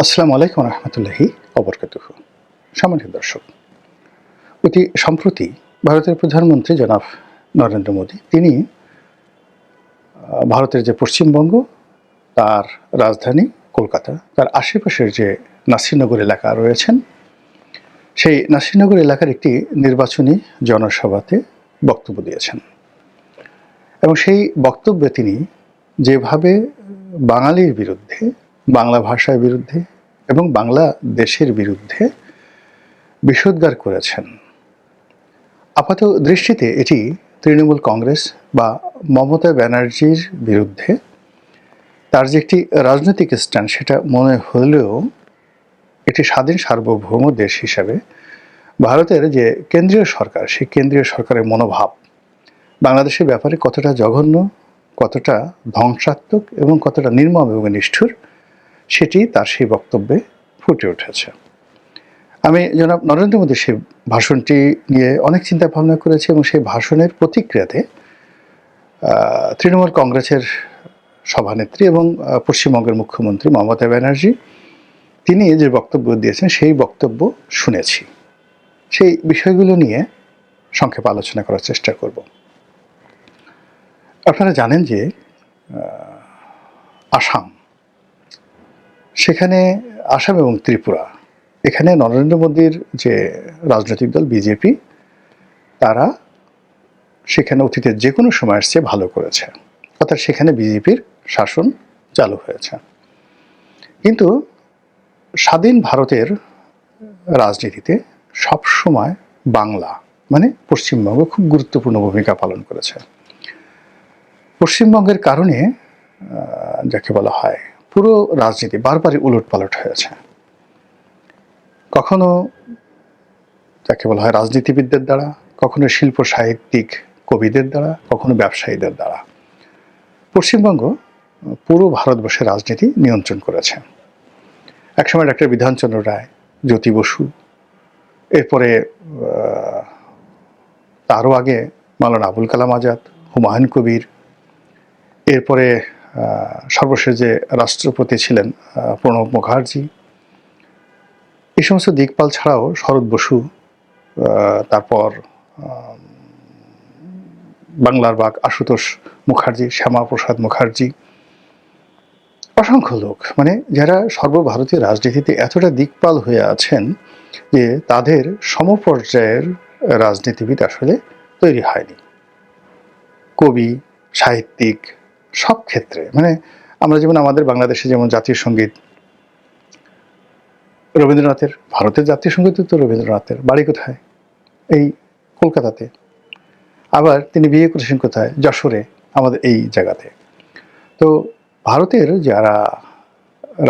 আসসালামু আলাইকুম রহমতুল্লাহি অবরকাতুহু। সম্মানিত দর্শক, অতি সম্প্রতি ভারতের প্রধানমন্ত্রী জনাব নরেন্দ্র মোদী তিনি ভারতের যে পশ্চিমবঙ্গ, তার রাজধানী কলকাতা, তার আশেপাশের যে নাসিরনগর এলাকা রয়েছেন, সেই নাসিরনগর এলাকার একটি নির্বাচনী জনসভাতে বক্তব্য দিয়েছেন। এবং সেই বক্তব্যে তিনি যেভাবে বাঙালির বিরুদ্ধে, বাংলা ভাষার বিরুদ্ধে এবং বাংলা দেশের বিরুদ্ধে বিষোদ্গার করেছেন, আপাত দৃষ্টিতে এটি তৃণমূল কংগ্রেস বা মমতা ব্যানার্জির বিরুদ্ধে তার যে একটি রাজনৈতিক স্ট্যান্ড সেটা মনে হলেও এটি স্বাধীন সার্বভৌম দেশ হিসাবে ভারতের যে কেন্দ্রীয় সরকার, সেই কেন্দ্রীয় সরকারের মনোভাব বাংলাদেশের ব্যাপারে কতটা জঘন্য, কতটা ধ্বংসাত্মক এবং কতটা নির্মম এবং নিষ্ঠুর, সেটি তার সেই বক্তব্যে ফুটে উঠেছে। আমি জনাব নরেন্দ্র মোদীর সেই ভাষণটি নিয়ে অনেক চিন্তা ভাবনা করেছি এবং সেই ভাষণের প্রতিক্রিয়াতে তৃণমূল কংগ্রেসের সভানেত্রী এবং পশ্চিমবঙ্গের মুখ্যমন্ত্রী মমতা ব্যানার্জি তিনি যে বক্তব্য দিয়েছেন সেই বক্তব্য শুনেছি। সেই বিষয়গুলো নিয়ে সংক্ষেপে আলোচনা করার চেষ্টা করব। আপনারা জানেন যে আসাম, সেখানে আসাম এবং ত্রিপুরা, এখানে নরেন্দ্র মোদীর যে রাজনৈতিক দল বিজেপি, তারা সেখানে অতীতের যে কোনো সময় আসছে ভালো করেছে, অর্থাৎ সেখানে বিজেপির শাসন চালু হয়েছে। কিন্তু স্বাধীন ভারতের রাজনীতিতে সবসময় বাংলা মানে পশ্চিমবঙ্গ খুব গুরুত্বপূর্ণ ভূমিকা পালন করেছে। পশ্চিমবঙ্গের কারণে যাকে বলা হয় পুরো রাজনীতি বারবারই উলটপালট হয়েছে। কখনো যাকে বলা হয় রাজনীতিবিদদের দ্বারা, কখনো শিল্প সাহিত্যিক কবিদের দ্বারা, কখনো ব্যবসায়ীদের দ্বারা পশ্চিমবঙ্গ পুরো ভারতবর্ষের রাজনীতি নিয়ন্ত্রণ করেছে। একসময় ডাক্তার বিধানচন্দ্র রায়, জ্যোতি বসু, এরপরে তারও আগে মাওলানা আবুল কালাম আজাদ, হুমায়ুন কবির, এরপরে সর্বশেষ যে রাষ্ট্রপতি ছিলেন প্রণব মুখার্জি, এই সমস্ত দিকপাল ছাড়াও শরৎ বসু, তারপর বাংলার বাঘ আশুতোষ মুখার্জি, শ্যামাপ্রসাদ মুখার্জি, অসংখ্য লোক মানে যারা সর্বভারতীয় রাজনীতিতে এতটা দিকপাল হয়ে আছেন যে তাদের সমপর্যায়ের রাজনীতিবিদ আসলে তৈরি হয়নি। কবি, সাহিত্যিক, সব ক্ষেত্রে মানে আমরা যেমন আমাদের বাংলাদেশে যেমন জাতীয় সঙ্গীত রবীন্দ্রনাথের, ভারতের জাতীয় সঙ্গীত তো রবীন্দ্রনাথের, বাড়ি কোথায়? এই কলকাতাতে। আবার তিনি বিয়ে করেছেন কোথায়? যশোরে, আমাদের এই জায়গাতে। তো ভারতের যারা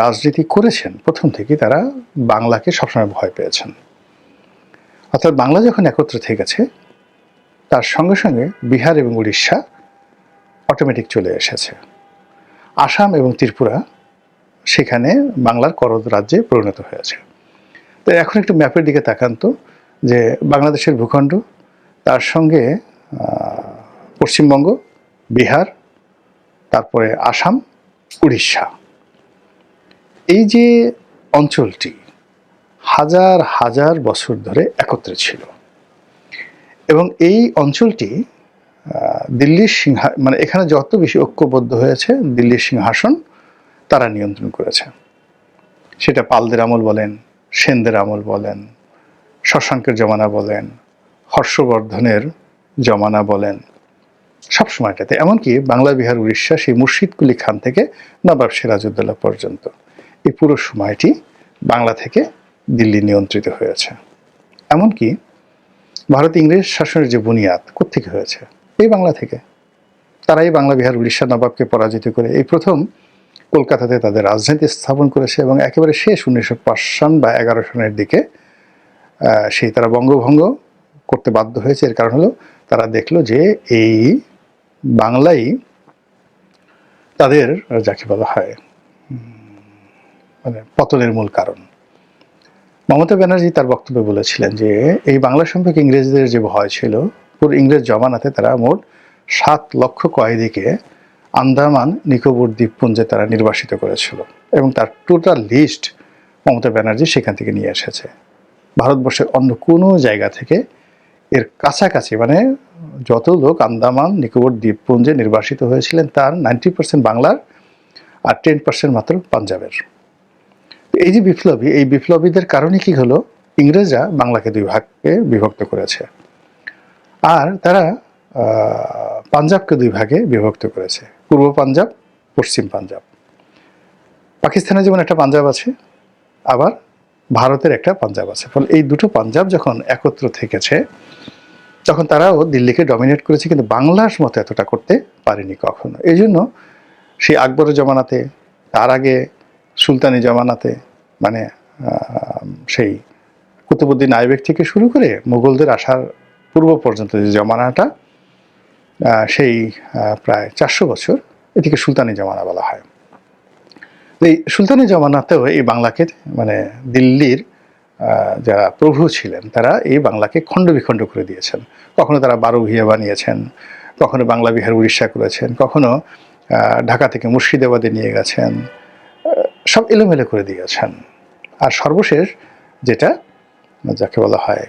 রাজনীতি করেছেন প্রথম থেকে তারা বাংলাকে সবসময় ভয় পেয়েছেন। অর্থাৎ বাংলা যখন একত্র থেকে গেছে তার সঙ্গে সঙ্গে বিহার এবং উড়িষ্যা অটোমেটিক চলে এসেছে। আসাম এবং ত্রিপুরা সেখানে বাংলার করদ রাজ্যে পরিণত হয়েছে। তো এখন একটু ম্যাপের দিকে তাকান তো, যে বাংলাদেশের ভূখণ্ড, তার সঙ্গে পশ্চিমবঙ্গ, বিহার, তারপরে আসাম, উড়িষ্যা, এই যে অঞ্চলটি হাজার হাজার বছর ধরে একত্রে ছিল এবং এই অঞ্চলটি দিল্লির মানে এখানে যত বেশি ঐক্যবদ্ধ হয়েছে দিল্লির সিংহাসন তারা নিয়ন্ত্রণ করেছে। সেটা পালদের আমল বলেন, সেনদের আমল বলেন, শশাঙ্কের জমানা বলেন, হর্ষবর্ধনের জমানা বলেন, সব সময়টাতে, এমনকি বাংলা, বিহার, উড়িষ্যা সেই মুর্শিদ কুলি খান থেকে নবাব সিরাজউদ্দৌলা পর্যন্ত এই পুরো সময়টি বাংলা থেকে দিল্লি নিয়ন্ত্রিত হয়েছে। এমনকি ভারত ইংরেজ শাসনের যে বুনিয়াদ কোত্থেকে হয়েছে? এই বাংলা থেকে। তারাই বাংলা, বিহার, উড়িষ্যা নবাবকে পরাজিত করে এই প্রথম কলকাতাতে তাদের রাজধানী স্থাপন করেছে এবং একেবারে শেষ 1905 সন বা 11 সনের দিকে সেই তারা বঙ্গভঙ্গ করতে বাধ্য হয়েছে। এর কারণ হলো তারা দেখলো যে এই বাংলাই তাদের যাকে বলা হয় মানে পতনের মূল কারণ। মমতা ব্যানার্জি তার বক্তব্যে বলেছিলেন যে এই বাংলা সম্পর্কে ইংরেজদের যে ভয় ছিল, পুরো ইংরেজ জমানাতে তারা মোট 7 লক্ষ কয়েদিকে আন্দামান নিকোবর দ্বীপপুঞ্জে তারা নির্বাসিত করেছিল এবং তার টোটাল লিস্ট মমতা ব্যানার্জি সেখান থেকে নিয়ে এসেছে। ভারতবর্ষের অন্য কোনো জায়গা থেকে এর কাছাকাছি, মানে যত লোক আন্দামান নিকোবর দ্বীপপুঞ্জে নির্বাসিত হয়েছিলেন তার 90% বাংলার আর 10% মাত্র পাঞ্জাবের। এই যে বিপ্লবী, এই বিপ্লবীদের কারণে কি হলো, ইংরেজরা বাংলাকে দুই ভাগে বিভক্ত করেছে, আর তারা পাঞ্জাবকে দুই ভাগে বিভক্ত করেছে, পূর্ব পাঞ্জাব, পশ্চিম পাঞ্জাব। পাকিস্তানে যেমন একটা পাঞ্জাব আছে, আবার ভারতের একটা পাঞ্জাব আছে। ফলে এই দুটো পাঞ্জাব যখন একত্র থেকেছে তখন তারাও দিল্লিকে ডমিনেট করেছে, কিন্তু বাংলার মতো এতটা করতে পারেনি কখনো। এই জন্য সেই আকবরের জমানাতে, তার আগে সুলতানি জমানাতে, মানে সেই কুতুবুদ্দিন আইবেক থেকে শুরু করে মুঘলদের আসার পূর্ব পর্যন্ত যে জমানাটা, সেই প্রায় 400 বছর, এটিকে সুলতানি জমানা বলা হয়। এই সুলতানি জমানাতেও এই বাংলাকে, মানে দিল্লির যারা প্রভু ছিলেন তারা এই বাংলাকে খণ্ড বিখণ্ড করে দিয়েছেন। কখনো তারা 12 ভূঁইয়া বানিয়েছেন, কখনো বাংলা বিহার উড়িষ্যা করেছেন, কখনো ঢাকা থেকে মুর্শিদাবাদে নিয়ে গেছেন, সব এলোমেলো করে দিয়েছেন। আর সর্বশেষ যেটা যাকে বলা হয়